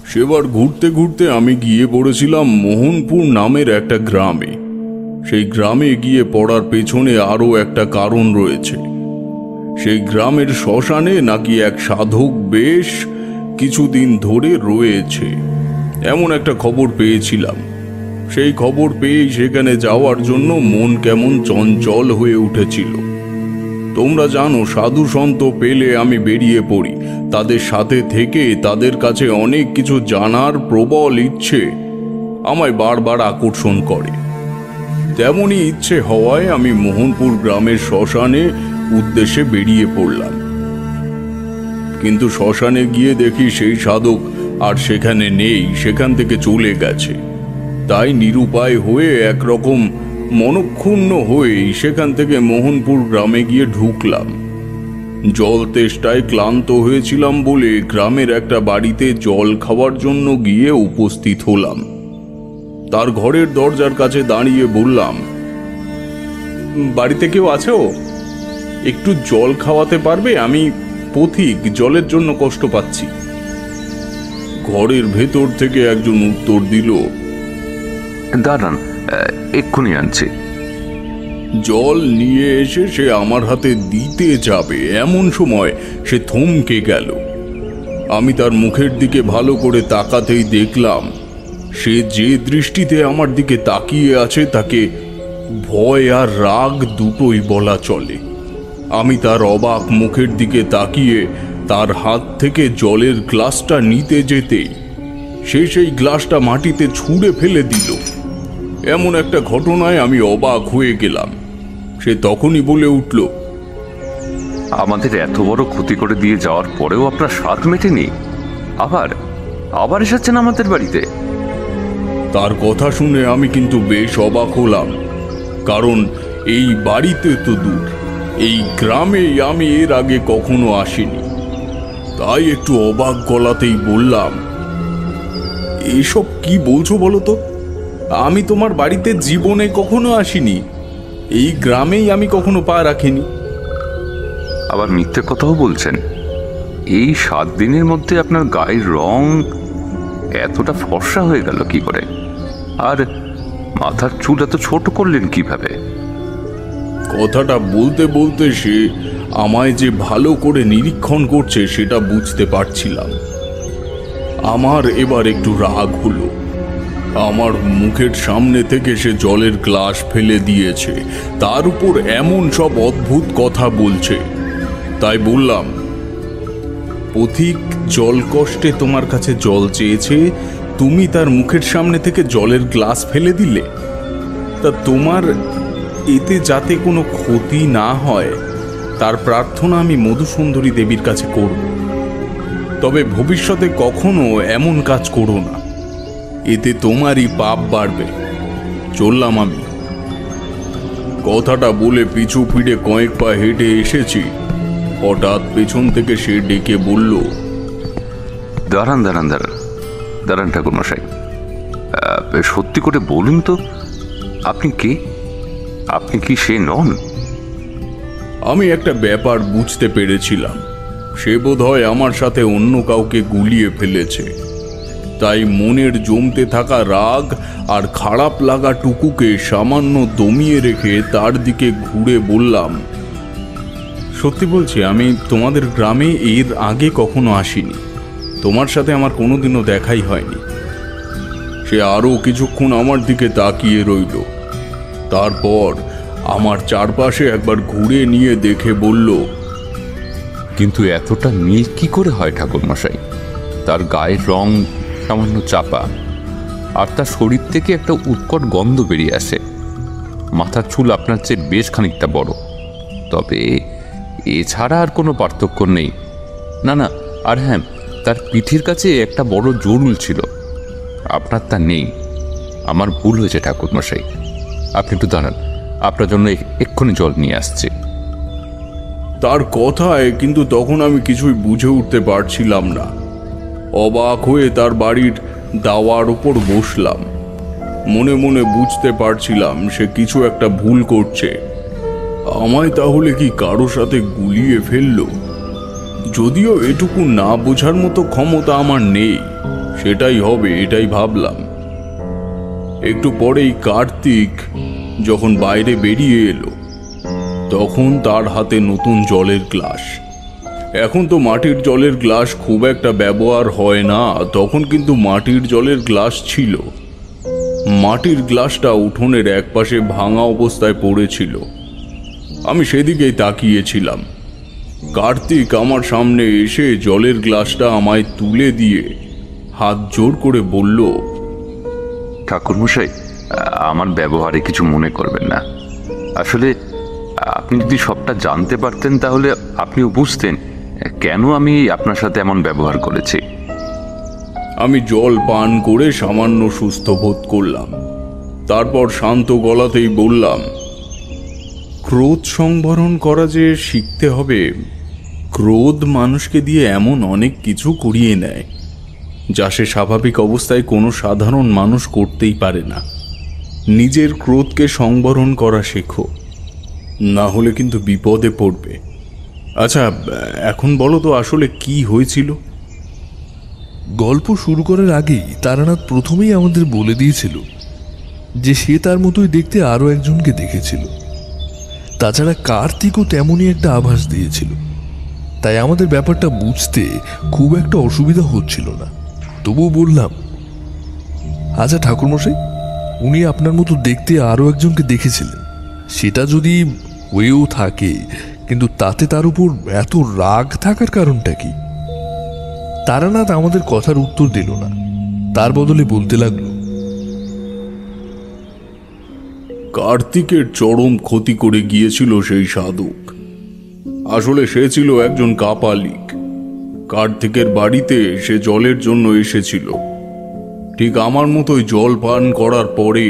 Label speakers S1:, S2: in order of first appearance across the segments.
S1: সেবার ঘুরতে ঘুরতে আমি গিয়ে পড়েছিলাম মোহনপুর নামের একটা গ্রামে। সেই গ্রামে গিয়ে পড়ার পেছনে আরও একটা কারণ রয়েছে। সেই গ্রামের শ্মশানে নাকি এক সাধক বেশ কিছুদিন ধরে রয়েছে, এমন একটা খবর পেয়েছিলাম। সেই খবর পেয়েই সেখানে যাওয়ার জন্য মন কেমন চঞ্চল হয়ে উঠেছিল। তোমরা জানো, সাধু সন্ত পেলে আমি বেরিয়ে পড়ি। তাদের সাথে থেকে তাদের কাছে অনেক কিছু জানার প্রবল ইচ্ছে আমায় বারবার আকর্ষণ করে। তেমনই ইচ্ছে হওয়ায় আমি মোহনপুর গ্রামের শ্মশানে উদ্দেশ্যে বেরিয়ে পড়লাম। কিন্তু শ্মশানে গিয়ে দেখি সেই সাধক আর সেখানে নেই, সেখান থেকে চলে গেছে। তাই নিরুপায় হয়ে একরকম মনক্ষুণ্ণ হয়েই সেখান থেকে মোহনপুর গ্রামে গিয়ে ঢুকলাম। জল তেষ্টায় ক্লান্ত হয়েছিলাম বলে গ্রামের একটা বাড়িতে জল খাওয়ার জন্য গিয়ে উপস্থিত হলাম। তার ঘরের দরজার কাছে দাঁড়িয়ে বললাম, বাড়িতে কেউ আছো? একটু জল খাওয়াতে পারবে? আমি পথিক, জলের জন্য কষ্ট পাচ্ছি। ঘরের ভেতর থেকে একজন উত্তর দিল,
S2: দাঁড়ান, এক্ষুনি আনছি।
S1: জল নিয়ে এসে সে আমার হাতে দিতে যাবে, এমন সময় সে থমকে গেল। আমি তার মুখের দিকে ভালো করে তাকাতেই দেখলাম সে যে দৃষ্টিতে আমার দিকে তাকিয়ে আছে তাকে ভয় আর রাগ দুটোই বলা চলে। আমি তার অবাক মুখের দিকে তাকিয়ে তার হাত থেকে জলের গ্লাসটা নিতে যেতেই সে সেই গ্লাসটা মাটিতে ছুঁড়ে ফেলে দিল। এমন একটা ঘটনায় আমি অবাক হয়ে গেলাম। সে তখনই বলে উঠল,
S2: আমাদের এত বড় ক্ষতি করে দিয়ে যাওয়ার পরেও আপনার স্বাদ মেটেনি, আবার আবার এসেছেন আমাদের বাড়িতে?
S1: তার কথা শুনে আমি কিন্তু বেশ অবাক হলাম, কারণ এই বাড়িতে তো দূর, এই গ্রামেই আমি এর আগে কখনো আসিনি। তাই একটু অবাক গলাতেই বললাম, এসব কি বলছো বলো তো? আমি তোমার বাড়িতে জীবনে কখনো আসিনি, এই গ্রামেই আমি কখনো পা রাখিনি।
S2: আবার মিথ্যে কথাও বলছেন। এই 7 দিনের মধ্যে আপনার গায়ের রং এতটা ফর্সা হয়ে গেল কি করে? আর মাথার চুল এত ছোট করলেন কিভাবে?
S1: কথাটা বলতে বলতে সে আমায় যে ভালো করে নিরীক্ষণ করছে সেটা বুঝতে পারছিলাম। আমার এবার একটু রাগ হলো। আমার মুখের সামনে থেকে সে জলের গ্লাস ফেলে দিয়েছে, তার উপর এমন সব অদ্ভুত কথা বলছে। তাই বললাম, পথিক জল কষ্টে তোমার কাছে জল চেয়েছে, তুমি তার মুখের সামনে থেকে জলের গ্লাস ফেলে দিলে? তা তোমার এতে যাতে কোনো ক্ষতি না হয় তার প্রার্থনা আমি মধুসুন্দরী দেবীর কাছে করব। তবে ভবিষ্যতে কখনো এমন কাজ করো না, এতে তোমারই পাপ বাড়বে। চললাম আমি। কথাটা বলে পিছু ফিরে কয়েক পা হেঁটে এসেছি, হঠাৎ পেছন থেকে সে ডেকে বলল,
S2: দাঁড়ান দাঁড়ান দাঁড়ান দাঁড়ান ঠাকুরমশাই, সত্যি করে বলুন তো, আপনি কে? আপনি কি সে নন?
S1: আমি একটা ব্যাপার বুঝতে পেরেছিলাম, সে বোধহয় আমার সাথে অন্য কাউকে গুলিয়ে ফেলেছে। তাই মনের জমতে থাকা রাগ আর খারাপ লাগা টুকুকে সামান্য দমিয়ে রেখে তার দিকে ঘুরে বললাম, সত্যি বলছি, আমি তোমাদের গ্রামে এর আগে কখনো আসিনি, তোমার সাথে আমার কোনোদিনও দেখাই হয়নি। সে আরও কিছুক্ষণ আমার দিকে তাকিয়ে রইল, তারপর আমার চারপাশে একবার ঘুরে নিয়ে দেখে বলল,
S2: কিন্তু এতটা নীল কি করে হয় ঠাকুরমশাই? তার গায়ের রং সামান্য চাপা, আর তার শরীর থেকে একটা উৎকট গন্ধ বেরিয়ে আসে। মাথার চুল আপনার চেয়ে বেশ খানিকটা বড়, তবে এছাড়া আর কোনো পার্থক্য নেই। না না, আর হ্যাঁ, তার পিঠের কাছে একটা বড় জরুল ছিল, আপনার তা নেই। আমার ভুল হয়েছে ঠাকুরমশাই, আপনি একটু দাঁড়ান, আপনার জন্য এক্ষুনি জল নিয়ে আসছে।
S1: তার কথায় কিন্তু তখন আমি কিছুই বুঝে উঠতে পারছিলাম না। অবাক হয়ে তার বাড়ির দাওয়ার উপর বসলাম। মনে মনে বুঝতে পারছিলাম সে কিছু একটা ভুল করছে। আমায় তাহলে কি কারো সাথে গুলিয়ে ফেলল? যদিও এটুকু না বোঝার মতো ক্ষমতা আমার নেই, সে সেটাই হবে, এটাই ভাবলাম। একটু পরেই কার্তিক যখন বাইরে বেরিয়ে এলো, তখন তার হাতে নতুন জলের গ্লাস। এখন তো মাটির জলের গ্লাস খুব একটা ব্যবহার হয় না, তখন কিন্তু মাটির জলের গ্লাস ছিল। মাটির গ্লাসটা উঠোনের একপাশে ভাঙা অবস্থায় পড়েছিল। আমি সেদিকেই তাকিয়েছিলাম। কার্তিক আমার সামনে এসে জলের গ্লাসটা আমায় তুলে দিয়ে হাত জোর করে বলল,
S2: ঠাকুরমশাই, আমার ব্যবহারে কিছু মনে করবেন না। আসলে আপনি যদি সবটা জানতে পারতেন তাহলে আপনিও বুঝতেন কেন আমি আপনার সাথে এমন ব্যবহার করেছি।
S1: আমি জল পান করে সামান্য সুস্থ বোধ করলাম। তারপর শান্ত গলাতেই বললাম, ক্রোধ সংবরণ করা যে শিখতে হবে। ক্রোধ মানুষকে দিয়ে এমন অনেক কিছু করিয়ে নেয় যা সে স্বাভাবিক অবস্থায় কোনো সাধারণ মানুষ করতেই পারে না। নিজের ক্রোধকে সংবরণ করা শেখো, না হলে কিন্তু বিপদে পড়বে। আচ্ছা, এখন বলো তো আসলে কি হয়েছিল?
S3: গল্প শুরু করার আগেই তারানাথ প্রথমেই আমাদের বলে দিয়েছিল যে সে তার মতোই দেখতে আরও একজনকে দেখেছিল। তাছাড়া কার্তিকও তেমনই একটা আভাস দিয়েছিল। তাই আমাদের ব্যাপারটা বুঝতে খুব একটা অসুবিধা হচ্ছিল না। তবুও বললাম, আচ্ছা ঠাকুরমশাই, উনি আপনার মতো দেখতে আরও একজনকে দেখেছিলেন। সেটা যদি হয়েও থাকে, কিন্তু তাতে তার উপর এত রাগ থাকার কারণটা কি? তারানাথ আমাদের কথার উত্তর দিল না। তার বদলে বলতে লাগলো,
S1: কার্তিকের চরম ক্ষতি করে গিয়েছিল সেই সাধক। আসলে সে ছিল একজন কাপালিক। কার্তিকের বাড়িতে সে জলের জন্য এসেছিল। ঠিক আমার মতোই জল পান করার পরে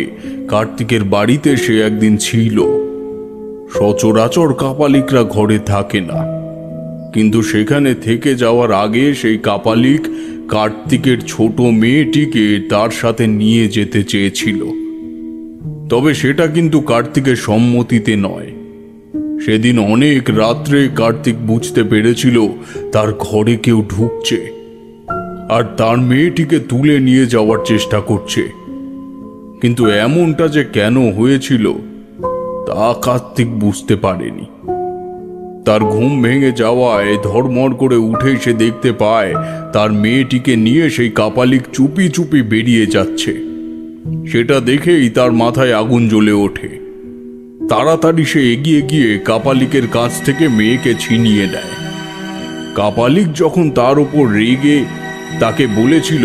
S1: কার্তিকের বাড়িতে সে একদিন ছিল। সচরাচর কাপালিকরা ঘরে থাকে না, কিন্তু সেখানে থেকে যাওয়ার আগে সেই কাপালিক কার্তিকের ছোট মেয়েটিকে তার সাথে নিয়ে যেতে চেয়েছিল। তবে সেটা কিন্তু কার্তিকের সম্মতিতে নয়। সেদিন অনেক রাত্রে কার্তিক বুঝতে পেরেছিল তার ঘরে কেউ ঢুকছে আর তার মেয়েটিকে তুলে নিয়ে যাওয়ার চেষ্টা করছে। কিন্তু এমনটা যে কেন হয়েছিল তা কার্তিক বুঝতে পারেনি। তার ঘুম ভেঙে যাওয়ায় ধড়মড় করে উঠে সে দেখতে পায় তার মেয়েটিকে নিয়ে সেই কাপালিক চুপি চুপি বেরিয়ে যাচ্ছে। সেটা দেখেই তার মাথায় আগুন জ্বলে ওঠে। তাড়াতাড়ি সে এগিয়ে গিয়ে কাপালিকের কাছ থেকে মেয়েকে ছিনিয়ে নেয়। কাপালিক যখন তার উপর রেগে তাকে বলেছিল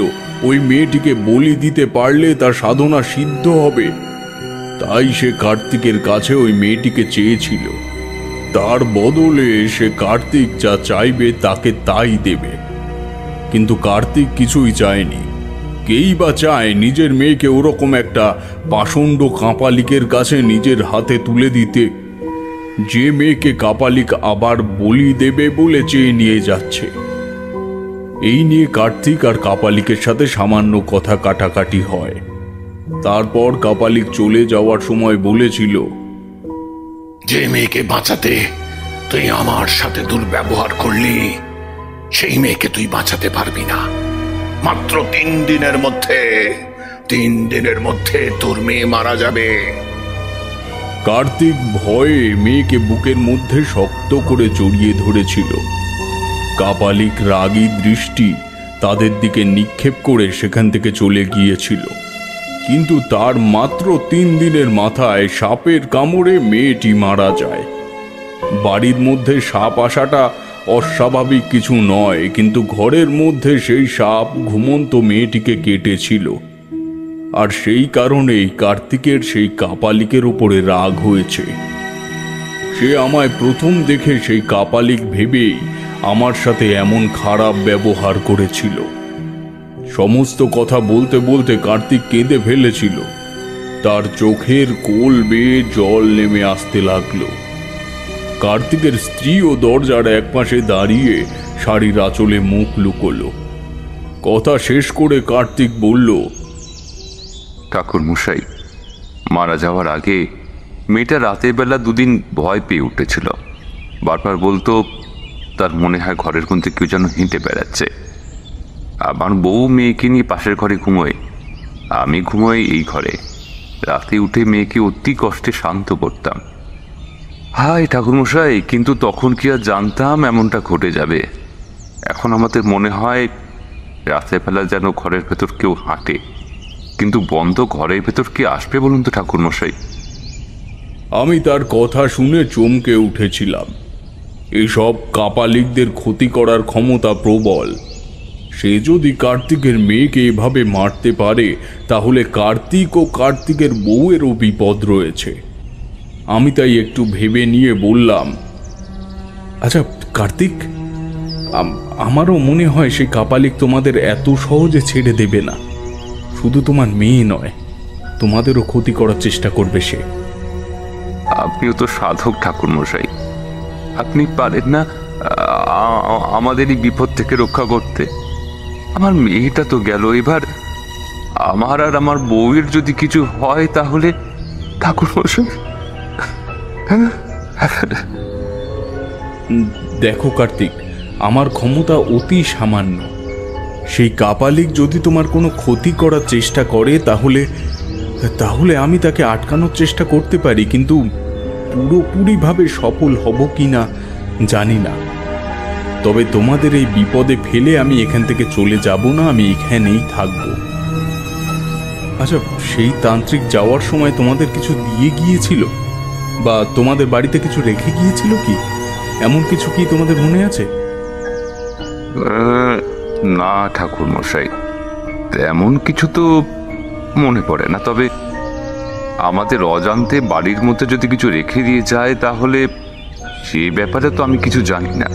S1: ওই মেয়েটিকে বলি দিতে পারলে তার সাধনা সিদ্ধ হবে, তাই সে কার্তিকের কাছে ওই মেয়েটিকে চেয়েছিল। তার বদলে সে কার্তিক যা চাইবে তাকে তাই দেবে। কিন্তু কার্তিক কিছুই চায়নি। কেই বা চায় নিজের মেয়েকে ওরকম একটা পাষণ্ড কাপালিকের কাছে নিজের হাতে তুলে দিতে, যে মেয়েকে কাপালিক আবার বলি দেবে বলে চেয়ে নিয়ে যাচ্ছে। এই নিয়ে কার্তিক আর কাপালিকের সাথে সামান্য কথা কাটাকাটি হয়। তারপর কাপালিক চলে যাওয়ার সময় বলেছিল,
S4: যে মেয়েকে বাঁচাতে তুই আমার সাথে দুর্ব্যবহার করলি, সেই মেয়েকে তুই বাঁচাতে পারবি না। মাত্র 3 দিনের মধ্যে তোর মেয়ে মারা যাবে।
S1: কার্তিক ভয়ে মেয়েকে বুকের মধ্যে শক্ত করে জড়িয়ে ধরেছিল। কাপালিক রাগী দৃষ্টি তাদের দিকে নিক্ষেপ করে সেখান থেকে চলে গিয়েছিল। কিন্তু তার মাত্র 3 দিনের মাথায় সাপের কামড়ে মেয়েটি মারা যায়। বাড়ির মধ্যে সাপ আসাটা অস্বাভাবিক কিছু নয়, কিন্তু ঘরের মধ্যে সেই সাপ ঘুমন্ত মেয়েটিকে কেটেছিল। আর সেই কারণেই কার্তিকের সেই কাপালিকের উপরে রাগ হয়েছে। সে আমায় প্রথম দেখে সেই কাপালিক ভেবেই আমার সাথে এমন খারাপ ব্যবহার করেছিল। সমস্ত কথা বলতে বলতে কার্তিক কেঁদে ফেলেছিল। তার চোখের কোল বেয়ে জল নেমে আসতে লাগলো। কার্তিকের স্ত্রীও দরজার একপাশে দাঁড়িয়ে শাড়ির আঁচলে মুখ লুকোলো। কথা শেষ করে কার্তিক বলল,
S2: ঠাকুর মশাই, মারা যাওয়ার আগে মেয়েটা রাতের বেলা 2 দিন ভয় পেয়ে উঠেছিল। বারবার বলতো তার মনে হয় ঘরের কোণে কেউ যেন হেঁটে বেড়াচ্ছে। আমার বউ মেয়েকে নিয়ে পাশের ঘরে ঘুমোয়, আমি ঘুমোই এই ঘরে। রাতে উঠে মেয়েকে অতি কষ্টে শান্ত করতাম। হায় ঠাকুরমশাই, কিন্তু তখন কি আর জানতাম এমনটা ঘটে যাবে। এখন আমাদের মনে হয় রাতের বেলা যেন ঘরের ভেতর কেউ হাঁটে, কিন্তু বন্ধ ঘরের ভেতর কি আসবে বলুন তো ঠাকুরমশাই?
S1: আমি তার কথা শুনে চমকে উঠেছিলাম। এসব কাপালিকদের ক্ষতি করার ক্ষমতা প্রবল। সে যদি কার্তিকের মেয়েকে এভাবে মারতে পারে, তাহলে কার্তিক ও কার্তিকের বউয়েরও বিপদ রয়েছে। আমি তাই একটু ভেবে নিয়ে বললাম, আচ্ছা কার্তিক, আমারও মনে হয় সেই কাপালিক তোমাদের এত সহজে ছেড়ে দেবে না। শুধু তোমার মেয়ে নয়, তোমাদেরও ক্ষতি করার চেষ্টা করবে সে।
S2: আপনিও তো সাধক ঠাকুরমশাই, আপনি পারেন না আমাদেরই বিপদ থেকে রক্ষা করতে? আমার মেয়েটা তো গেল, এবার আমার আর আমার বউয়ের যদি কিছু হয় তাহলে ঠাকুরমশাই।
S1: দেখো কার্তিক, আমার ক্ষমতা অতি সামান্য। সেই কাপালিক যদি তোমার কোনো ক্ষতি করার চেষ্টা করে তাহলে আমি তাকে আটকানোর চেষ্টা করতে পারি, কিন্তু পুরোপুরিভাবে সফল হব কি না জানি না। তবে তোমাদের এই বিপদে ফেলে আমি এখান থেকে চলে যাব না, আমি এখানেই থাকব। আচ্ছা, সেই তান্ত্রিক যাওয়ার সময় তোমাদের কিছু দিয়ে গিয়েছিল বা তোমাদের বাড়িতে কিছু রেখে গিয়েছিল কি? এমন কিছু কি তোমাদের মনে আছে?
S2: না ঠাকুরমশাই, তেমন কিছু তো মনে পড়ে না। তবে আমাদের অজান্তে বাড়ির মধ্যে যদি কিছু রেখে দিয়ে যায় তাহলে সেই ব্যাপারে তো আমি কিছু জানি না।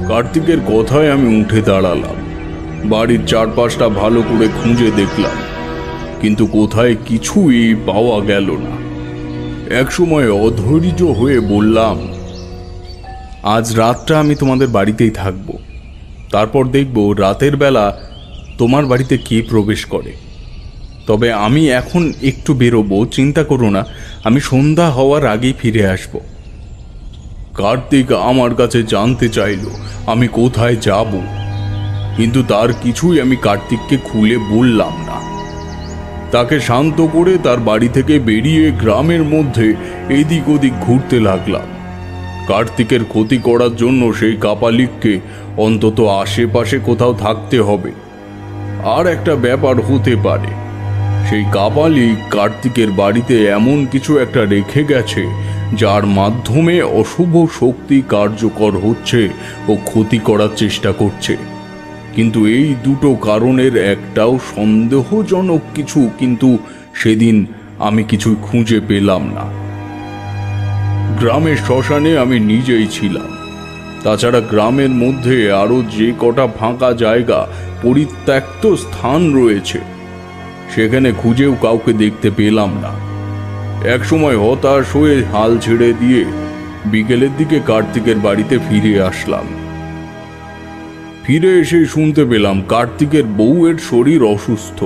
S1: কার্তিকের কথায় আমি উঠে দাঁড়ালাম। বাড়ির চারপাশটা ভালো করে খুঁজে দেখলাম, কিন্তু কোথায় কিছুই পাওয়া গেল না। একসময় অধৈর্য হয়ে বললাম, আজ রাতটা আমি তোমাদের বাড়িতেই থাকব। তারপর দেখব রাতের বেলা তোমার বাড়িতে কে প্রবেশ করে। তবে আমি এখন একটু বেরোবো, চিন্তা করো না, আমি সন্ধ্যা হওয়ার আগেই ফিরে আসব। কার্তিক আমার কাছে জানতে চাইল আমি কোথায় যাব, কিন্তু তার কিছুই আমি কার্তিককে খুলে বললাম না। তাকে শান্ত করে তার বাড়ি থেকে বেরিয়ে গ্রামের মধ্যে এদিক ওদিক ঘুরতে লাগলাম। কার্তিকের ক্ষতি করার জন্য সেই কাপালিককে অন্তত আশেপাশে কোথাও থাকতে হবে। আর একটা ব্যাপার হতে পারে, সেই কাপালিক কার্তিকের বাড়িতে এমন কিছু একটা রেখে গেছে যার মাধ্যমে অশুভ শক্তি কার্যকর হচ্ছে ও ক্ষতি করার চেষ্টা করছে। কিন্তু এই দুটো কারণের একটাও সন্দেহজনক কিছু, কিন্তু সেদিন আমি কিছুই খুঁজে পেলাম না। গ্রামের শ্মশানে আমি নিজেই ছিলাম। তাছাড়া গ্রামের মধ্যে আরো যে কটা ফাঁকা জায়গা, পরিত্যক্ত স্থান রয়েছে, সেখানে খুঁজেও কাউকে দেখতে পেলাম না। একসময় হতাশ হয়ে হাল ছেড়ে দিয়ে বিকেলের দিকে কার্তিকের বাড়িতে ফিরে আসলাম। ফিরে এসে শুনতে পেলাম কার্তিকের বউয়ের শরীর অসুস্থ।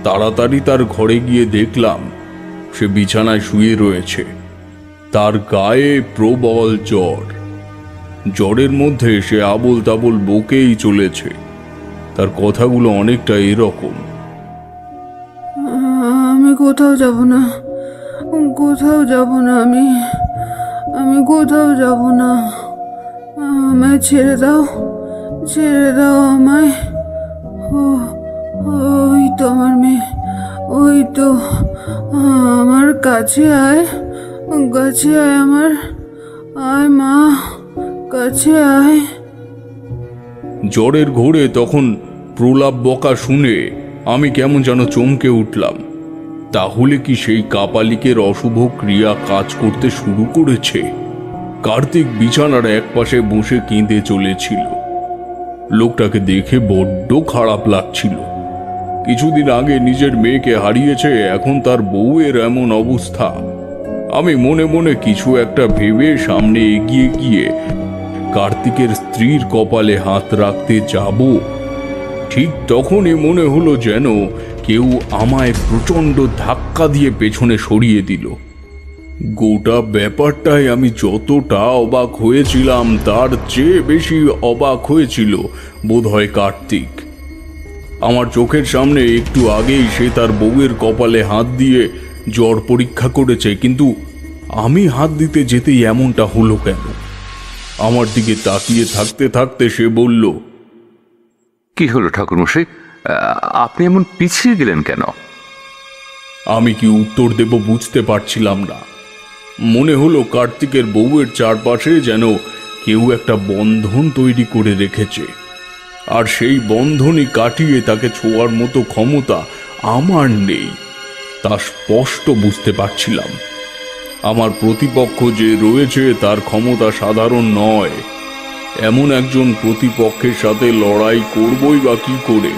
S1: তাড়াতাড়ি তার ঘরে গিয়ে দেখলাম সে বিছানায় শুয়ে রয়েছে। তার গায়ে প্রবল জ্বর। জ্বরের মধ্যে সে আবোল তাবোল বকেই চলেছে। তার কথাগুলো অনেকটা এরকম,
S5: আমি কোথাও যাব না, কোথাও যাব না, আমি কোথাও যাব না। আমায় ছেড়ে দাও, ছেড়ে দাও আমায়। ওই তো আমার মেয়ে, ওই তো আমার কাছে আয়, কাছে আয় আমার, আয় মা, কাছে আয়।
S1: জ্বরের ঘোরে তখন প্রলাপ বকা শুনে আমি কেমন যেন চমকে উঠলাম। তাহলে কি সেই কাপালিকের অশুভ ক্রিয়া কাজ করতে শুরু করেছে? কার্তিক বিছানার একপাশে বসে কেঁদে চলেছিল। লোকটাকে দেখে বড্ড খারাপ লাগছিল। কিছুদিন আগে নিজের মেয়েকে হারিয়েছে, এখন তার বউয়ের এমন অবস্থা। আমি মনে মনে কিছু একটা ভেবে সামনে এগিয়ে গিয়ে কার্তিকের স্ত্রীর কপালে হাত রাখতে যাব, ঠিক তখনই মনে হলো যেন কেউ আমায় প্রচণ্ড ধাক্কা দিয়ে পেছনে সরিয়ে দিল। গোটা ব্যাপারটায় আমি যতটা অবাক হয়েছিলাম তার চেয়ে বেশি অবাক হয়েছিল বোধহয় কার্তিক। আমার চোখের সামনে একটু আগেই সে তার বউয়ের কপালে হাত দিয়ে জ্বর পরীক্ষা করেছে, কিন্তু আমি হাত দিতে যেতেই এমনটা হলো কেন? আমার দিকে তাকিয়ে থাকতে থাকতে সে বলল,
S2: কি হলো ঠাকুরমশাই, আপনি এমন পিছিয়ে গেলেন কেন?
S1: আমি কি উত্তর দেব বুঝতে পারছিলাম না। মনে হলো কার্তিকের বউয়ের চারপাশে যেন কেউ একটা বন্ধন তৈরি করে রেখেছে, আর সেই বন্ধনই কাটিয়ে তাকে ছোঁয়ার মতো ক্ষমতা আমার নেই, তা স্পষ্ট বুঝতে পারছিলাম। আমার প্রতিপক্ষ যে রয়েছে তার ক্ষমতা সাধারণ নয়। এমন একজন প্রতিপক্ষের সাথে লড়াই করবই বা কি করে,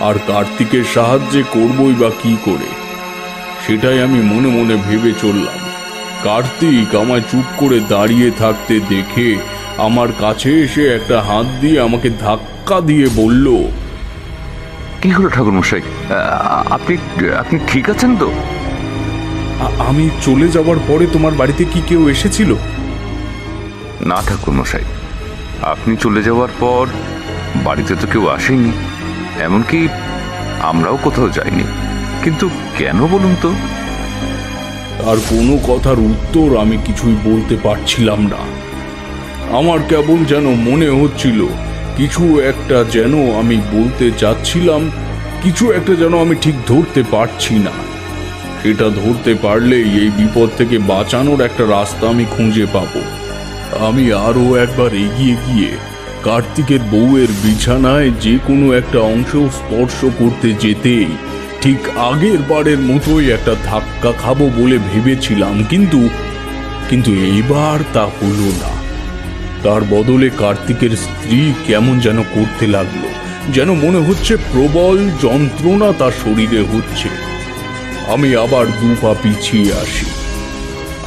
S1: আর কার্তিকের সাহায্যে করবই বা কি করে, সেটাই আমি মনে মনে ভেবে চললাম। কার্তিক আমায় চুপ করে দাঁড়িয়ে থাকতে দেখে আমার কাছে এসে একটা হাত দিয়ে আমাকে ধাক্কা দিয়ে বলল,
S2: কি হলো ঠাকুরমশাই, আপনি আপনি ঠিক আছেন তো?
S1: আমি চলে যাওয়ার পরে তোমার বাড়িতে কি কেউ এসেছিল?
S2: না ঠাকুরমশাই, আপনি চলে যাওয়ার পর বাড়িতে তো কেউ আসেনি, এমনকি আমরাও কোথাও যাইনি। কিন্তু কেন বলুন তো?
S1: আর কোনো কথার উত্তর আমি কিছুই বলতে পারছিলাম না। আমার কেবল যেন মনে হচ্ছিল কিছু একটা যেন আমি বলতে চাচ্ছিলাম, কিছু একটা যেন আমি ঠিক ধরতে পারছি না। সেটা ধরতে পারলেই এই বিপদ থেকে বাঁচানোর একটা রাস্তা আমি খুঁজে পাবো। আমি আরও একবার এগিয়ে গিয়ে কার্তিকের বউয়ের বিছানায় যে কোনো একটা অংশ স্পর্শ করতে যেতেই ঠিক আগের বারের মতোই একটা ধাক্কা খাবো বলে ভেবেছিলাম, কিন্তু এইবার তা হলো না। তার বদলে কার্তিকের স্ত্রী কেমন যেন করতে লাগলো, যেন মনে হচ্ছে প্রবল যন্ত্রণা তার শরীরে হচ্ছে। আমি আবার দু পা পিছিয়ে আসি।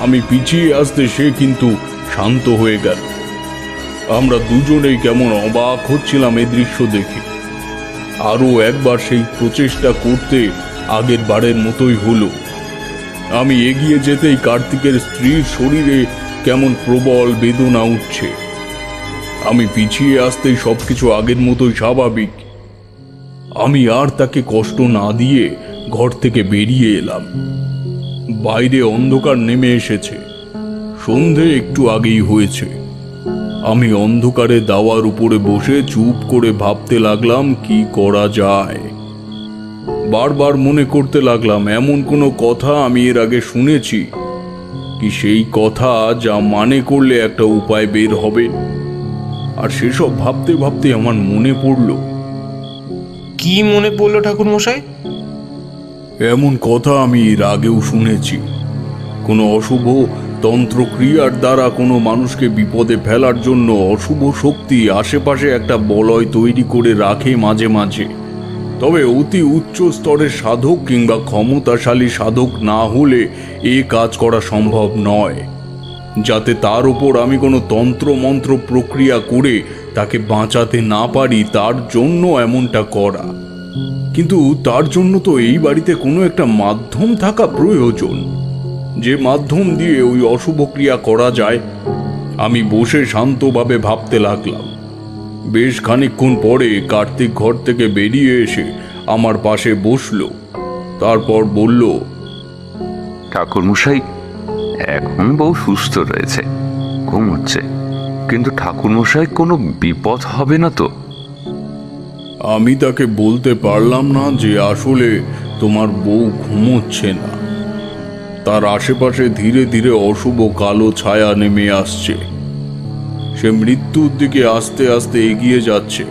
S1: আমি পিছিয়ে আসতে সে কিন্তু শান্ত হয়ে গেল। আমরা দুজনেই কেমন অবাক হচ্ছিলাম এই দৃশ্য দেখে। আরও একবার সেই প্রচেষ্টা করতে আগের বারের মতোই হলো। আমি এগিয়ে যেতেই কার্তিকের স্ত্রীর শরীরে কেমন প্রবল বেদনা উঠছে। আমি পিছিয়ে আসতেই সবকিছু আগের মতোই স্বাভাবিক। আমি আর তাকে কষ্ট না দিয়ে ঘর থেকে বেরিয়ে এলাম। বাইরে অন্ধকার নেমে এসেছে, সন্ধে একটু আগেই হয়েছে। আমি অন্ধকারে দাওয়ার উপরে বসে চুপ করে ভাবতে লাগলাম কি করা যায়। বারবার মনে করতে লাগলাম এমন কোনো কথা আমি এর আগে শুনেছি কি সেই কথা যা মানে করলে একটা উপায় বের হবে। আর সেসব ভাবতে ভাবতে আমার মনে পড়ল।
S6: কি মনে পড়লো ঠাকুরমশাই?
S1: এমন কথা আমি এর আগেও শুনেছি, কোনো অশুভ তন্ত্রক্রিয়ার দ্বারা কোনো মানুষকে বিপদে ফেলার জন্য অশুভ শক্তি আশেপাশে একটা বলয় তৈরি করে রাখে মাঝে মাঝে। তবে অতি উচ্চ স্তরের সাধক কিংবা ক্ষমতাশালী সাধক না হলে এ কাজ করা সম্ভব নয়। যাতে তার উপর আমি কোনো তন্ত্রমন্ত্র প্রক্রিয়া করে তাকে বাঁচাতে না পারি তার জন্য এমনটা করা। কিন্তু তার জন্য তো এই বাড়িতে কোনো একটা মাধ্যম থাকা প্রয়োজন, যে মাধ্যম দিয়ে ওই অশুভ ক্রিয়া করা যায়। আমি বসে শান্তভাবে ভাবতে লাগলাম। বেশ খানিকক্ষণ পরে কার্তিক ঘর থেকে বেরিয়ে এসে আমার পাশে বসলো। তারপর বলল,
S2: ঠাকুরমশাই, এখন বউ সুস্থ রয়েছে, ঘুমোচ্ছে, কিন্তু ঠাকুরমশাই কোনো বিপদ হবে না তো?
S1: আমি তাকে বলতে পারলাম না যে আসলে তোমার বউ ঘুমোচ্ছে না। তার আশেপাশে ধীরে ধীরে অশুভ কালো ছায়া নেমে আসছে। সে মৃত্যুর দিকে আস্তে আস্তে এগিয়ে যাচ্ছে,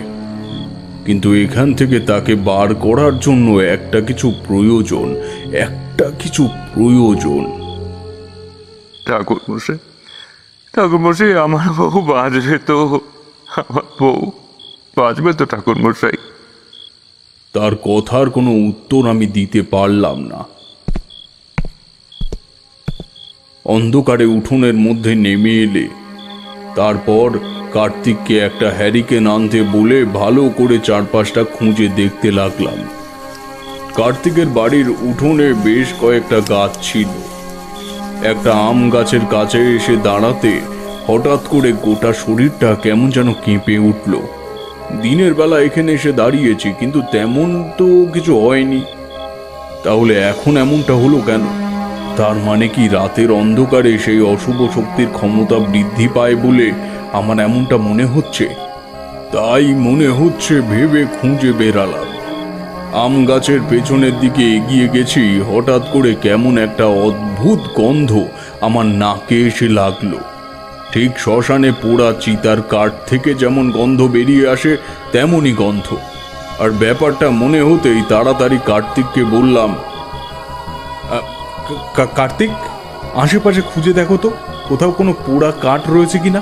S1: কিন্তু এখান থেকে তাকে বার করার জন্য একটা কিছু প্রয়োজন।
S2: ঠাকুরমশাই, আমার বউ বাঁচবে তো? আমার বউ বাঁচবে তো ঠাকুরমশাই?
S1: তার কথার কোনো উত্তর আমি দিতে পারলাম না। অন্ধকারে উঠোনের মধ্যে নেমে এলে তারপর কার্তিককে একটা হ্যারিকেন আনতে বলে ভালো করে চারপাশটা খুঁজে দেখতে লাগলাম। কার্তিকের বাড়ির উঠোনে বেশ কয়েকটা গাছ ছিল, একটা আম গাছের কাছে এসে দাঁড়াতে হঠাৎ করে গোটা শরীরটা কেমন যেন কেঁপে উঠল। দিনের বেলা এখানে এসে দাঁড়িয়েছি, কিন্তু তেমন তো কিছু হয়নি। তাহলে এখন এমনটা হলো কেন? তার মানে কি রাতের অন্ধকারে সেই অশুভ শক্তির ক্ষমতা বৃদ্ধি পায় বলে আমার এমনটা মনে হচ্ছে? তাই মনে হচ্ছে ভেবে খুঁজে বেরালাম। আম গাছের পেছনের দিকে এগিয়ে গেছি, হঠাৎ করে কেমন একটা অদ্ভুত গন্ধ আমার নাকে এসে লাগলো। ঠিক শ্মশানে পোড়া চিতার কাঠ থেকে যেমন গন্ধ বেরিয়ে আসে তেমনই গন্ধ। আর ব্যাপারটা মনে হতেই তাড়াতাড়ি কার্তিককে বললাম, কার্তিক, আশেপাশে খুঁজে দেখো তো, কোথাও কোনো পোড়া কাঠ রয়েছে কিনা।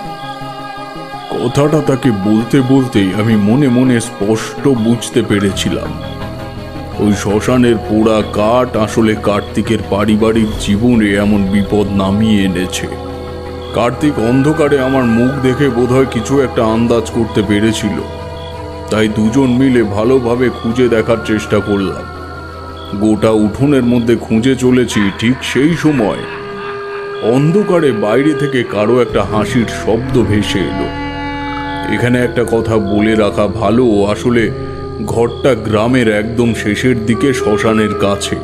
S1: কথাটা তাকে বলতে বলতেই আমি মনে মনে স্পষ্ট বুঝতে পেরেছিলাম ওই শ্মশানের পোড়া কাঠ আসলে কার্তিকের পারিবারিক জীবনে এমন বিপদ নামিয়ে এনেছে। কার্তিক অন্ধকারে আমার মুখ দেখে বোধহয় কিছু একটা আন্দাজ করতে পেরেছিল, তাই দুজন মিলে ভালোভাবে খুঁজে দেখার চেষ্টা করলাম। গোটা উঠোনের মধ্যে খুঁজে চলেছি, ঠিক সেই সময় অন্ধকারে বাইরে থেকে কারো একটা হাসির শব্দ ভেসে এলো। এখানে একটা কথা বলে রাখা ভালো, আসলে ঘরটা গ্রামের একদম শেষের দিকে শ্মশানের কাছে।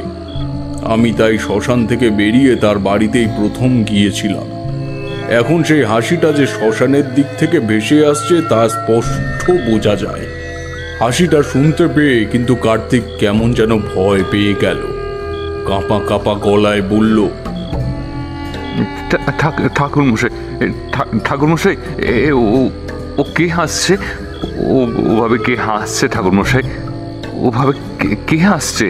S1: আমি তাই শ্মশান থেকে বেরিয়ে তার বাড়িতেই প্রথম গিয়েছিলাম। এখন সেই হাসিটা যে শ্মশানের দিক থেকে ভেসে আসছে তা স্পষ্ট বোঝা যায়। হাসিটা শুনতে পেয়ে কিন্তু কার্তিক কেমন যেন ভয় পেয়ে গেল। কাঁপা কাঁপা গলায় বলল,
S2: ঠাকুরমশাই, ও কে হাসছে? ওভাবে কে হাসছে ঠাকুরমশাই? ওভাবে কে হাসছে?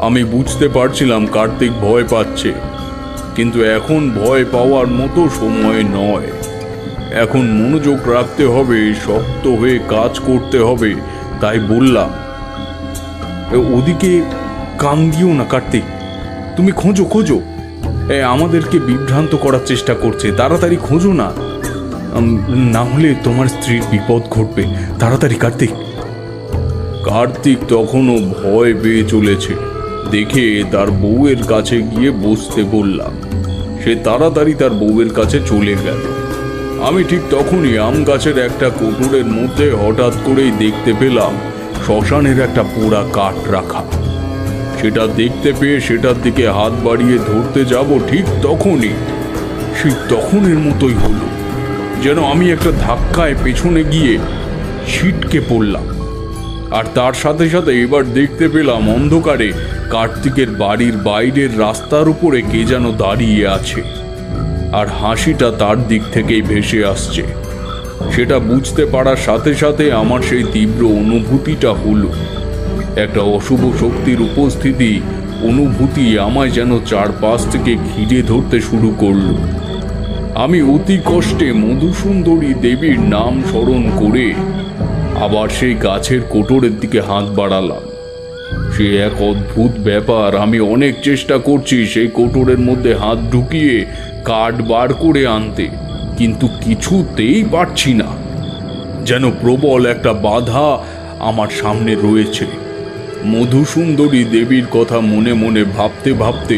S1: আমি বুঝতে পারছিলাম কার্তিক ভয় পাচ্ছে, কিন্তু এখন ভয় পাওয়ার মতো সময় নয়। এখন মনোযোগ রাখতে হবে, শক্ত হয়ে কাজ করতে হবে। তাই বললাম, ওদিকে কান দিও না কার্তিক, তুমি খোঁজো খোঁজো, আমাদেরকে বিভ্রান্ত করার চেষ্টা করছে। তাড়াতাড়ি খোঁজো না, না হলে তোমার স্ত্রীর বিপদ ঘটবে। তাড়াতাড়ি কার্তিক। কার্তিক তখনও ভয় পেয়ে চলেছে দেখে তার বউয়ের কাছে গিয়ে বসতে বললাম। সে তাড়াতাড়ি তার বউয়ের কাছে চলে গেল। আমি ঠিক তখনই আম গাছের একটা কোটরের মধ্যে হঠাৎ করেই দেখতে পেলাম শ্মশানের একটা পোড়া কাঠ রাখা। সেটা দেখতে পেয়ে সেটার দিকে হাত বাড়িয়ে ধরতে যাব, ঠিক তখনই সেই তখনের মতোই হলো, যেন আমি একটা ধাক্কায় পেছনে গিয়ে ছিটকে পড়লাম। আর তার সাথে সাথে এবার দেখতে পেলাম অন্ধকারে কার্তিকের বাড়ির বাইরের রাস্তার উপরে কে যেন দাঁড়িয়ে আছে, আর হাসিটা তার দিক থেকেই ভেসে আসছে। সেটা বুঝতে পারার সাথে সাথে আমার সেই তীব্র অনুভূতিটা হলো। একটা অশুভ শক্তির উপস্থিতি অনুভূতি আমায় যেন চারপাশ থেকে ঘিরে ধরতে শুরু করলো। আমি অতি কষ্টে মধুসুন্দরী দেবীর নাম স্মরণ করে আবার সেই গাছের কোটরের দিকে হাত বাড়ালাম। সে এক অদ্ভুত ব্যাপার, আমি অনেক চেষ্টা করছি সেই কোটরের মধ্যে হাত ঢুকিয়ে কাঠ বার করে আনতে, কিন্তু কিছুতেই পারছি না। যেন প্রবল একটা বাধা আমার সামনে রয়েছে। মধুসুন্দরী দেবীর কথা মনে মনে ভাবতে ভাবতে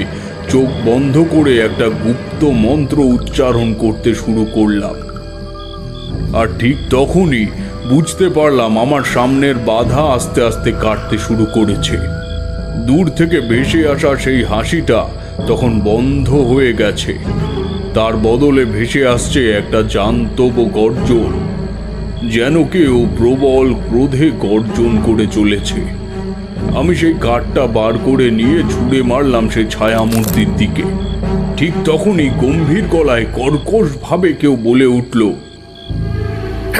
S1: চোখ বন্ধ করে একটা গুপ্ত মন্ত্র উচ্চারণ করতে শুরু করলাম। আর ঠিক তখনই বুঝতে পারলাম আমার সামনের বাধা আস্তে আস্তে কাটতে শুরু করেছে। দূর থেকে ভেসে আসা সেই হাসিটা তখন বন্ধ হয়ে গেছে। তার বদলে ভেসে আসছে একটা জান্তব গর্জন, যেন কেউ প্রবল ক্রোধে গর্জন করে চলেছে। আমি সেই কাঠটা বার করে নিয়ে ছুঁড়ে মারলাম সেই ছায়ামূর্তির দিকে। ঠিক তখনই গম্ভীর গলায় কর্কশ ভাবে কেউ বলে উঠল,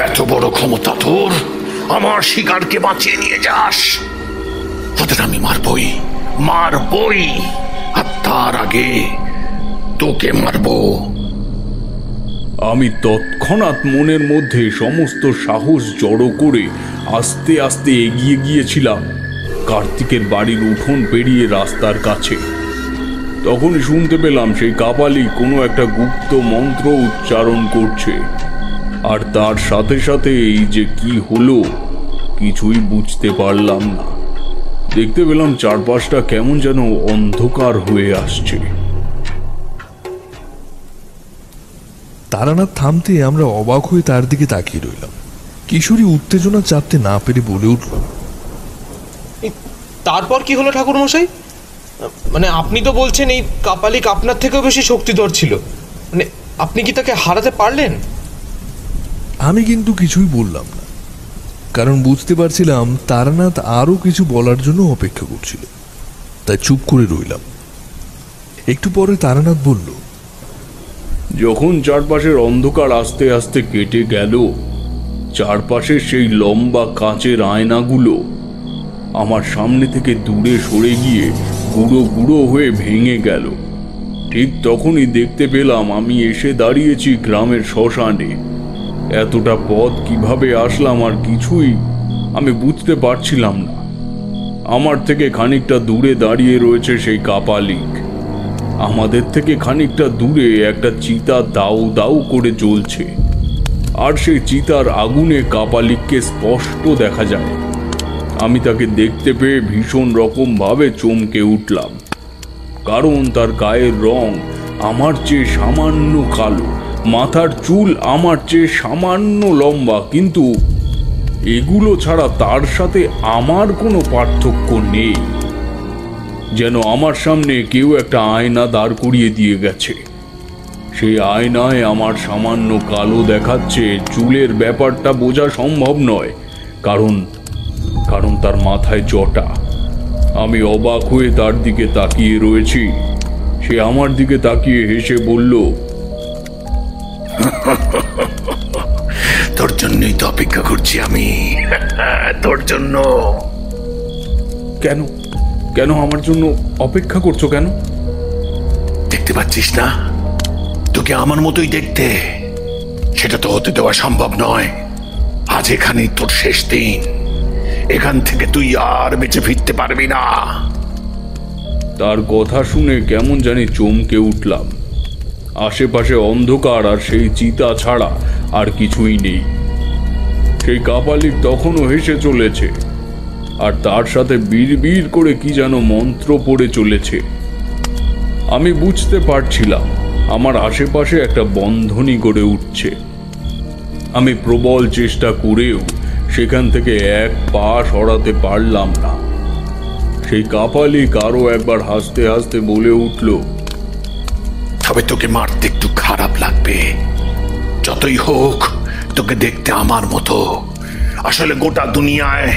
S4: এত বড় ক্ষমতা তোর, আমার শিকারকে বাঁচিয়ে নিয়ে যাস? তোদের আমি মারবই, আর তার আগে তোকে মারব।
S1: আমি তৎক্ষণাৎ মনের মধ্যে সমস্ত সাহস জড়ো করে আস্তে আস্তে এগিয়ে গিয়েছিলাম কার্তিকের বাড়ির উঠোন পেরিয়ে রাস্তার কাছে। তখনই শুনতে পেলাম সেই কাপালি কোনো একটা গুপ্ত মন্ত্র উচ্চারণ করছে, আর তার সাথে সাথে এই যে কি হলো কিছুই বুঝতে পারলাম না। দেখতে পেলাম চারপাশটা কেমন যেন অন্ধকার হয়ে আসছে।
S3: তারানাথ থামতে আমরা অবাক হয়ে তার দিকে তাকিয়ে রইলাম। কিশোরী উত্তেজনা চাপতে না পেরে বলে উঠল,
S6: তারপর কি হলো ঠাকুর মশাই? মানে আপনি তো বলছেন এই কাপালিক আপনার থেকেও বেশি শক্তিধর ছিল, মানে আপনি কি তাকে হারাতে পারলেন?
S3: আমি কিন্তু কিছুই বললাম না, কারণ বুঝতে পারছিলাম তারানাথ আরো কিছু বলার জন্য অপেক্ষা করছিল, তাই চুপ করে রইলাম। একটু পরে তারানাথ বলল,
S1: যখন চারপাশের অন্ধকার আস্তে আস্তে কেটে গেল, চারপাশের সেই লম্বা কাঁচের আয়নাগুলো আমার সামনে থেকে দূরে সরে গিয়ে গুঁড়ো গুঁড়ো হয়ে ভেঙে গেল। ঠিক তখনই দেখতে পেলাম আমি এসে দাঁড়িয়েছি গ্রামের শ্মশানে। এতটা পথ কিভাবে আসলাম আর কিছুই আমি বুঝতে পারছিলাম না। আমার থেকে খানিকটা দূরে দাঁড়িয়ে রয়েছে সেই কাপালিক। আমাদের থেকে খানিকটা দূরে একটা চিতা দাউ দাউ করে জ্বলছে, আর সেই চিতার আগুনে কাপালিককে স্পষ্ট দেখা যায়। আমি তাকে দেখতে পেয়ে ভীষণ রকম ভাবে চমকে উঠলাম, কারণ তার গায়ের রং আমার চেয়ে সামান্য কালো, মাথার চুল আমার চেয়ে সামান্য লম্বা, কিন্তু এগুলো ছাড়া তার সাথে আমার কোনো পার্থক্য নেই। যেন আমার সামনে কেউ একটা আয়না দাঁড় করিয়ে দিয়ে গেছে। সেই আয়নায় আমার সামান্য কালো দেখাচ্ছে, চুলের ব্যাপারটা বোঝা সম্ভব নয়, কারণ তার মাথায় জটা। আমি অবাক হয়ে তার দিকে তাকিয়ে রয়েছি। সে আমার দিকে তাকিয়ে হেসে বলল,
S4: তোর জন্যই তো অপেক্ষা করছি আমি, তোর জন্য।
S1: কেন কেন আমার জন্য অপেক্ষা করছো কেন?
S4: দেখতে পাচ্ছিস না, তোকে আমার মতোই দেখতে। সেটা তো হতে দেওয়া সম্ভব নয়। আজ এখানেই তোর শেষ দিন, এখান থেকে তুই আর বেঁচে ফিরতে পারবি না।
S1: তার কথা শুনে কেমন জানি চমকে উঠলাম। আশেপাশে অন্ধকার, আর সেই চিতা ছাড়া আর কিছুই নেই। সেই কাপালিক তখনও হেসে চলেছে, আর তার সাথে বিড়বিড় করে কি যেন মন্ত্র পড়ে চলেছে। আমি বুঝতে পারছিলাম আমার আশেপাশে একটা বন্ধনী গড়ে উঠছে। আমি প্রবল চেষ্টা করেও সেখান থেকে এক পা সরাতে পারলাম না। সেই কাপালিক আরো একবার হাসতে হাসতে বলে উঠল,
S4: তবে তোকে মারতে একটু খারাপ লাগবে। যতই হোক, তোকে দেখতে আমার মতো। আসলে গোটা দুনিয়ায়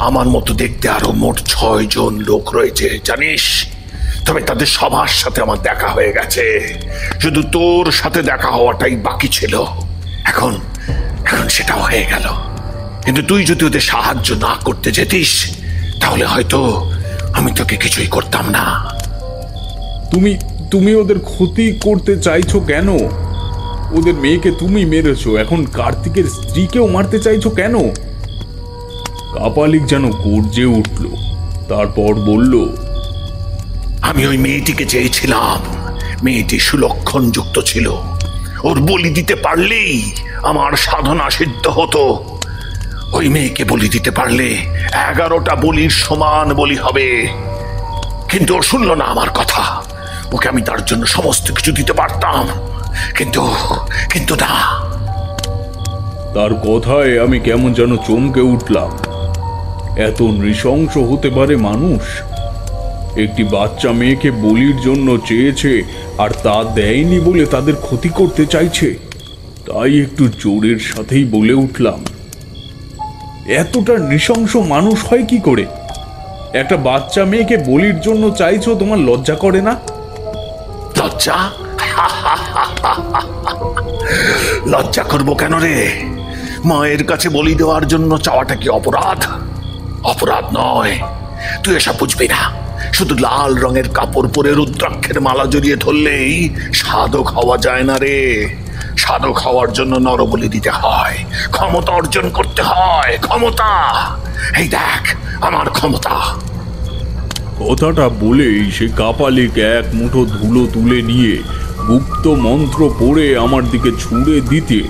S4: আমার মতো দেখতে আরো মোট 6 জন লোক রয়েছে, জানিস? তবে তাদের সবার সাথে আমার দেখা হয়ে গেছে। শুধু তোর সাথে দেখা হওয়াটাই বাকি ছিল। এখন সেটাও হয়ে গেল। কিন্তু তুই যদি ওদের সাহায্য না করতে যেতিস, তাহলে হয়তো আমি তোকে কিছুই করতাম না।
S1: তুমি ওদের ক্ষতি করতে চাইছো কেন? ওদের মেয়েকে তুমি মেরেছো, এখন কার্তিকের স্ত্রীকেও মারতে চাইছো কেন? কাপালিক যেন গর্জে উঠল, তারপর বলল,
S4: আমি ওই মেয়েটিকে চেয়েছিলাম। মেয়েটি সুলক্ষণ যুক্ত ছিল। ওর বলি দিতে পারলেই আমার সাধনা সিদ্ধ হতো। ওই মেয়েকে বলি দিতে পারলে 11টা বলির সমান বলি হবে। কিন্তু ও শুনল না আমার কথা। ওকে আমি তার জন্য সমস্ত কিছু দিতে পারতাম, কিন্তু না।
S1: তার কথায় আমি কেমন যেন চমকে উঠলাম। এত নৃশংস হতে পারে মানুষ? একটি বাচ্চা মেয়েকে বলির জন্য চেয়েছে, আর তা দেয়নি বলে তাদের ক্ষতি করতে চাইছে। তাই একটু জোরের সাথেই বলে উঠলাম, এতটা নৃশংস মানুষ হয় কি করে? একটা বাচ্চা মেয়েকে বলির জন্য চাইছো, তোমার লজ্জা করে না?
S4: লজ্জা? লজ্জা করবো কেন রে? মায়ের কাছে বলি দেওয়ার জন্য চাওয়াটা কি অপরাধ? অপরাধ নয়। তুই এসব বুঝবি না। শুধু লাল রঙের কাপড় পরে রুদ্রাক্ষের মালা জড়িয়ে ধরলেই সাধক হওয়া যায় না রে। সাধক হওয়ার জন্য নরবলি দিতে হয়, ক্ষমতা অর্জন করতে হয়। ক্ষমতা, এই দেখ আমার ক্ষমতা।
S1: কথাটা বলেই সে কাপালিক এক মুঠো ধুলো তুলে নিয়ে গুপ্ত মন্ত্র পড়ে আমার দিকে ছুঁড়ে দিতে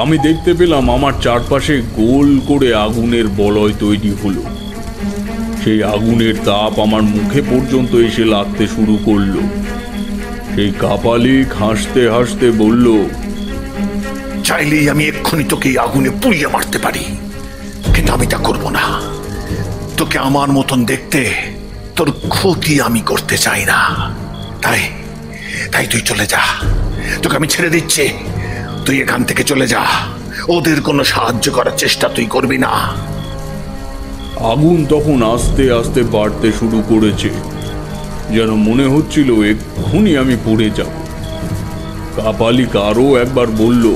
S1: আমি দেখতে পেলাম আমার চারপাশে গোল করে আগুনের বলয় তৈরি হলো। সেই আগুনের তাপ আমার মুখে পর্যন্ত এসে লাগতে শুরু করলো। সেই কাপালিক হাসতে হাসতে বলল,
S4: চাইলেই আমি এক্ষুনি তোকে আগুনে পুড়িয়ে মারতে পারি, কিন্তু আমি তা করব না। তোকে আমার মতন দেখতে, তোর ক্ষতি আমি করতে চাই না। তাই তাই তুই চলে যা, তোকে আমি ছেড়ে দিচ্ছি। তুই এখান থেকে চলে যা, ওদের কোনো সাহায্য করার চেষ্টা তুই করবি না।
S1: আগুন তখন আস্তে আস্তে বাড়তে শুরু করেছে, যেন মনে হচ্ছিল এক্ষুনি আমি পড়ে যাব। কাপালিক আরো একবার বলল,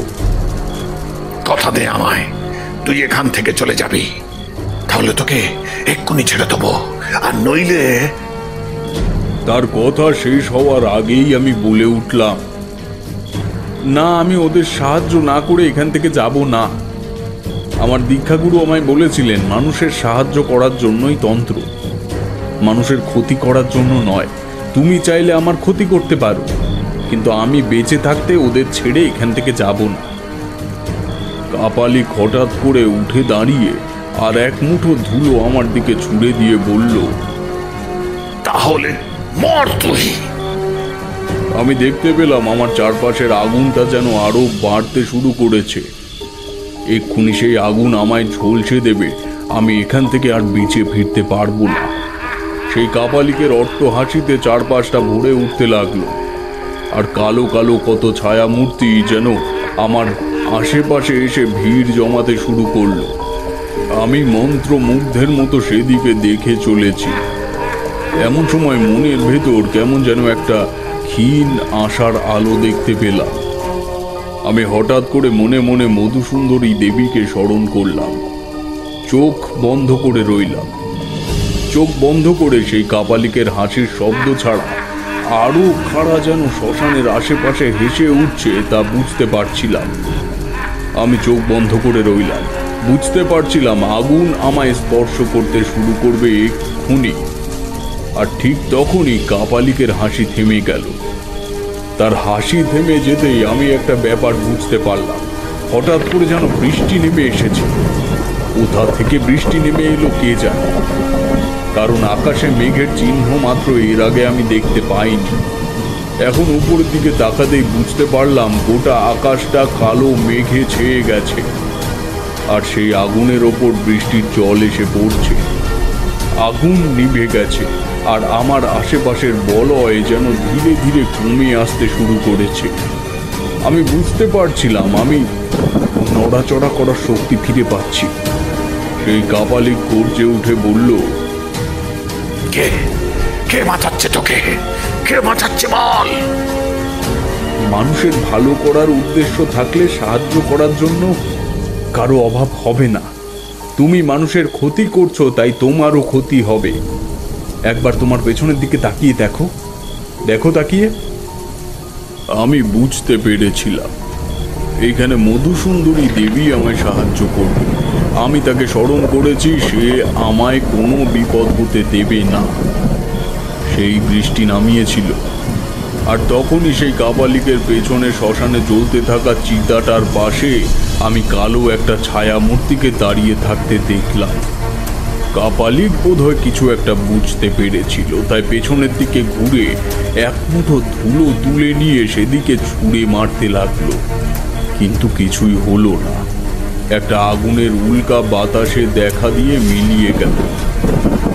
S4: কথা দে আমায়, তুই এখান থেকে চলে যাবি, তাহলে তোকে এক্ষুনি ছেড়ে দেবো, আর নইলে।
S1: তার কথা শেষ হওয়ার আগেই আমি বলে উঠলাম, না, আমি ওদের সাহায্য না করে এখান থেকে যাব না। আমার দীক্ষাগুরু আমায় বলেছিলেন, মানুষের সাহায্য করার জন্যই তন্ত্র, মানুষের ক্ষতি করার জন্য নয়। তুমি চাইলে আমার ক্ষতি করতে পারো, কিন্তু আমি বেঁচে থাকতে ওদের ছেড়ে এখান থেকে যাব না। কাপালিক হঠাৎ করে উঠে দাঁড়িয়ে আর এক মুঠো ধুলো আমার দিকে ছুঁড়ে দিয়ে বলল,
S4: তাহলে মর তুই।
S1: আমি দেখতে পেলাম আমার চারপাশের আগুনটা যেন আরো বাড়তে শুরু করেছে। এক্ষুনি সেই আগুন আমায় ঝলসে দেবে, আমি এখান থেকে আর বেঁচে ফিরতে পারবো না। সেই কাপালিকের অট্ট হাসিতে চারপাশটা ভরে উঠতে লাগলো, আর কালো কালো কত ছায়া মূর্তি যেন আমার আশেপাশে এসে ভিড় জমাতে শুরু করলো। আমি মন্ত্রমুগ্ধের মতো সেদিকে দেখে চলেছি। এমন সময় মনের ভেতর কেমন যেন একটা ক্ষীণ আশার আলো দেখতে পেলাম। আমি হঠাৎ করে মনে মনে মধুসুন্দরী দেবীকে স্মরণ করলাম। চোখ বন্ধ করে রইলাম। চোখ বন্ধ করে সেই কাপালিকের হাসির শব্দ ছাড়া আরো খাড়া যেন শ্মশানের আশেপাশে হেসে উঠছে তা বুঝতে পারছিলাম। আমি চোখ বন্ধ করে রইলাম, বুঝতে পারছিলাম আগুন আমায় স্পর্শ করতে শুরু করবে এক্ষুনি। আর ঠিক তখনই কাপালিকের হাসি থেমে গেল। তার হাসি থেমে যেতেই আমি একটা ব্যাপার বুঝতে পারলাম। হঠাৎ করে যেন বৃষ্টি নেমে এসেছে। কোথা থেকে বৃষ্টি নেমে এলো কে জানে, কারণ আকাশে মেঘের চিহ্ন মাত্র এর আগে আমি দেখতে পাইনি। এখন উপরের দিকে তাকাতেই বুঝতে পারলাম গোটা আকাশটা কালো মেঘে ছেয়ে গেছে, আর সেই আগুনের ওপর বৃষ্টির জল এসে পড়ছে। আগুন নিভে গেছে, আর আমার আশেপাশের বলয় যেন ধীরে ধীরে কমে আসতে শুরু করেছে। আমি বুঝতে পারছিলাম আমি নড়াচড়া করার শক্তি ফিরে পাচ্ছি। সেই কাপালিক গর্জে উঠে বলল,
S4: কে কে বাঁচাচ্ছে তোকে? কে বাঁচাচ্ছে বল?
S1: মানুষের ভালো করার উদ্দেশ্য থাকলে সাহায্য করার জন্য কারো অভাব হবে না। তুমি মানুষের ক্ষতি করছো, তাই তোমারও ক্ষতি হবে। একবার তোমার পেছনের দিকে তাকিয়ে দেখো, দেখো তাকিয়ে। আমি বুঝতে পেরেছিলাম এইখানে মধুসুন্দরী দেবী আমায় সাহায্য করবে। আমি তাকে স্মরণ করেছি, সে আমায় কোনো বিপদ হতে দেবে না। সেই বৃষ্টি নামিয়েছিল, আর তখনই সেই কাপালিকের পেছনে শ্মশানে জ্বলতে থাকা চিতাটার পাশে আমি কালো একটা ছায়া মূর্তিকে দাঁড়িয়ে থাকতে দেখলাম। কাপালিক বোধহয় কিছু একটা বুঝতে পেরেছিল, তাই পেছনের দিকে ঘুরে এক মুঠো ধুলো তুলে নিয়ে সেদিকে ছুঁড়ে মারতে লাগলো, কিন্তু কিছুই হলো না। একটা আগুনের উল্কা বাতাসে দেখা দিয়ে মিলিয়ে গেল।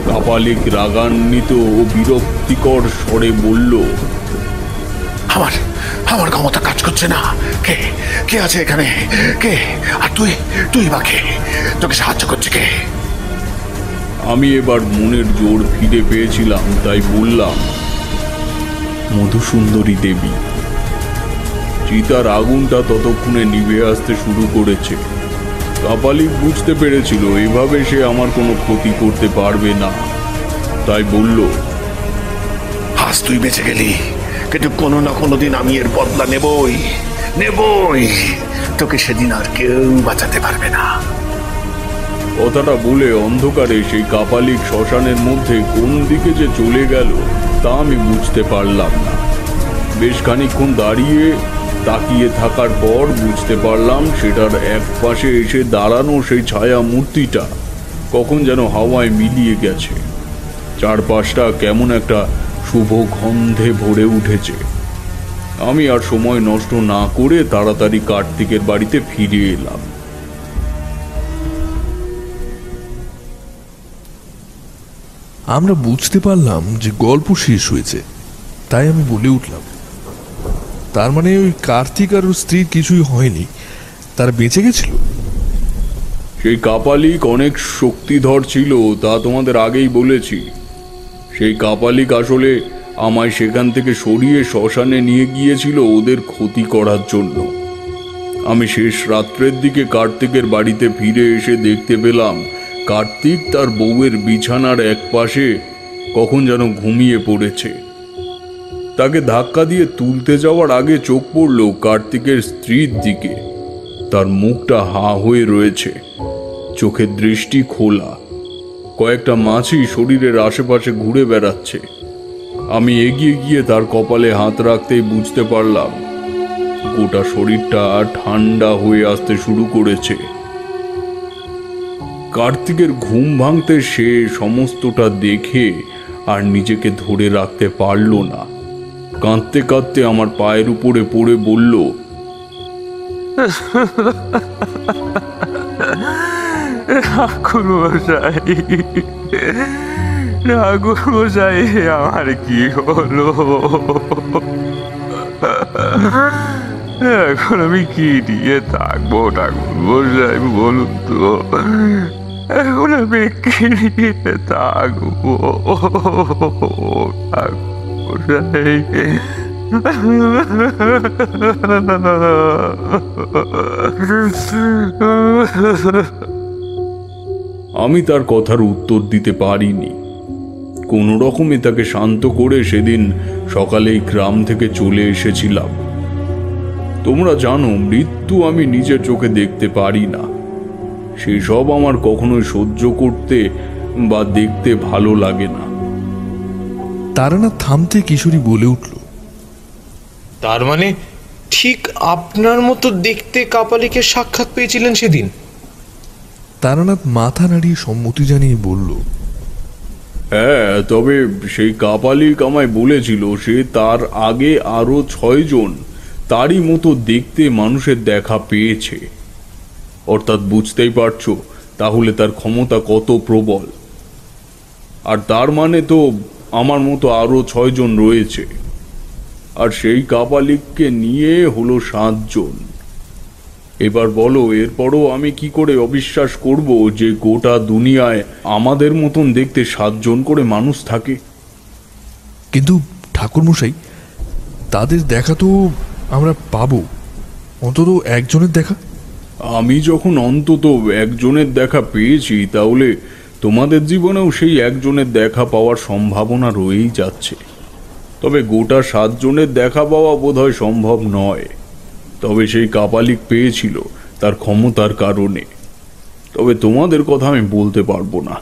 S1: কাপালিক রাগান্বিত ও বিরক্তিকর স্বরে বলল,
S4: আমার আমার ক্ষমতা কাজ করছে না। কে কে আছে এখানে? কে? আর তুই তুই বা কে? তোকে সাহায্য করছে কে?
S1: আমি এবার মনের জোর ফিরে পেয়েছিলাম, তাই বললাম, মধুসুন্দরী দেবী। চিতার আগুনটা ততক্ষণে নিভে আসতে শুরু করেছে। কাপালিক বুঝতে পেরেছিল এভাবে সে আমার কোনো ক্ষতি করতে পারবে না, তাই বলল,
S4: আজ তুই বেঁচে গেলি, কিন্তু কোনো না কোনো দিন আমি এর বদলা নেবই নেবই। তোকে সেদিন আর কেউ বাঁচাতে পারবে না।
S1: কথাটা বলে অন্ধকারে সেই কাপালিক শ্মশানের মধ্যে কোন দিকে যে চলে গেল তা আমি বুঝতে পারলাম না। বেশ খানিকক্ষণ দাঁড়িয়ে তাকিয়ে থাকার পর বুঝতে পারলাম সেটার এক পাশে এসে দাঁড়ানো সেই ছায়া মূর্তিটা কখন যেন হাওয়ায় মিলিয়ে গেছে। চারপাশটা কেমন একটা শুভ গন্ধে ভরে উঠেছে। আমি আর সময় নষ্ট না করে তাড়াতাড়ি কার্তিকের বাড়িতে ফিরে এলাম।
S3: আমরা বুঝতে পারলাম যে গল্প শেষ হয়েছে, তাই আমি বলে উঠলাম, তার মানে ওই কার্তিক আর ওর স্ত্রীর কিছুই হয়নি, তারা বেঁচে গেছিল?
S1: সেই কাপালিক অনেক শক্তিধর ছিল, তা তোমাদের আগেই বলেছি। সেই কাপালিক আসলে আমায় সেখান থেকে সরিয়ে শ্মশানে নিয়ে গিয়েছিল ওদের ক্ষতি করার জন্য। আমি শেষ রাত্রের দিকে কার্তিকের বাড়িতে ফিরে এসে দেখতে পেলাম কার্তিক তার বউয়ের বিছানার এক পাশে কখন যেন ঘুমিয়ে পড়েছে। তাকে ধাক্কা দিয়ে তুলতে যাওয়ার আগে চোখ পড়ল কার্তিকের স্ত্রীর দিকে। তার মুখটা হা হয়ে রয়েছে, চোখের দৃষ্টি খোলা, কয়েকটা মাছি শরীরের আশেপাশে ঘুরে বেড়াচ্ছে। আমি এগিয়ে গিয়ে তার কপালে হাত রাখতেই বুঝতে পারলাম গোটা শরীরটা ঠান্ডা হয়ে আসতে শুরু করেছে। কার্তিকের ঘুম ভাঙতে সে সমস্তটা দেখে আর নিজেকে ধরে রাখতে পারল না। কাঁদতে কাঁদতে আমার পায়ের উপরে পড়ে বলল,
S2: ঠাকুরমশাই, আমার কি হলো? এখন আমি কি নিয়ে থাকবো ঠাকুরমশাই, বলুন তো? এখন আমি কি নিয়ে থাকবো ঠাকুরমশাই?
S1: আমি তার কথার উত্তর দিতে পারিনি। কোনো রকমে তাকে শান্ত করে সেদিন সকালেই গ্রাম থেকে চলে এসেছিলাম। তোমরা জানো, মৃত্যু আমি নিজের চোখে দেখতে পারি না। সেসব আমার কখনোই সহ্য করতে বা দেখতে ভালো লাগে না।
S3: তারানাথ থামতে কিশোরী বলে উঠল,
S6: তার মানে ঠিক আপনার মতো দেখতে কাপালিকের সাক্ষাৎ পেয়েছিলেন সেদিন?
S3: তারানাথ মাথা নাড়িয়ে সম্মতি জানিয়ে বলল,
S1: হ্যাঁ, তবে সেই কাপালিক আমায় বলেছিল সে তার আগে আরো 6 জন তারই মতো দেখতে মানুষের দেখা পেয়েছে। অর্থাৎ বুঝতেই পারছো তাহলে তার ক্ষমতা কত প্রবল। আর তার মানে তো আমার মতো আরো 6 জন রয়েছে, আর সেই কাপালিককে নিয়ে হলো 7 জন। এবার বলো, এরপরও আমি কি করে অবিশ্বাস করব যে গোটা দুনিয়ায় আমাদের মতন দেখতে 7 জন করে মানুষ থাকে?
S3: কিন্তু ঠাকুরমশাই, তাদের দেখা তো আমরা পাবো, অন্তত একজনের দেখা।
S1: আমি যখন অন্তত একজনের দেখা পেয়েছি, তাহলে তোমাদের জীবনেও সেই একজনের দেখা পাওয়ার সম্ভাবনা রয়েই যাচ্ছে। তবে গোটা 7 জনের দেখা পাওয়া বোধহয় সম্ভব নয়। তবে সেই কাপালিক পেয়েছিল তার ক্ষমতার কারণে। তবে তোমাদের কথা আমি বলতে পারবো না।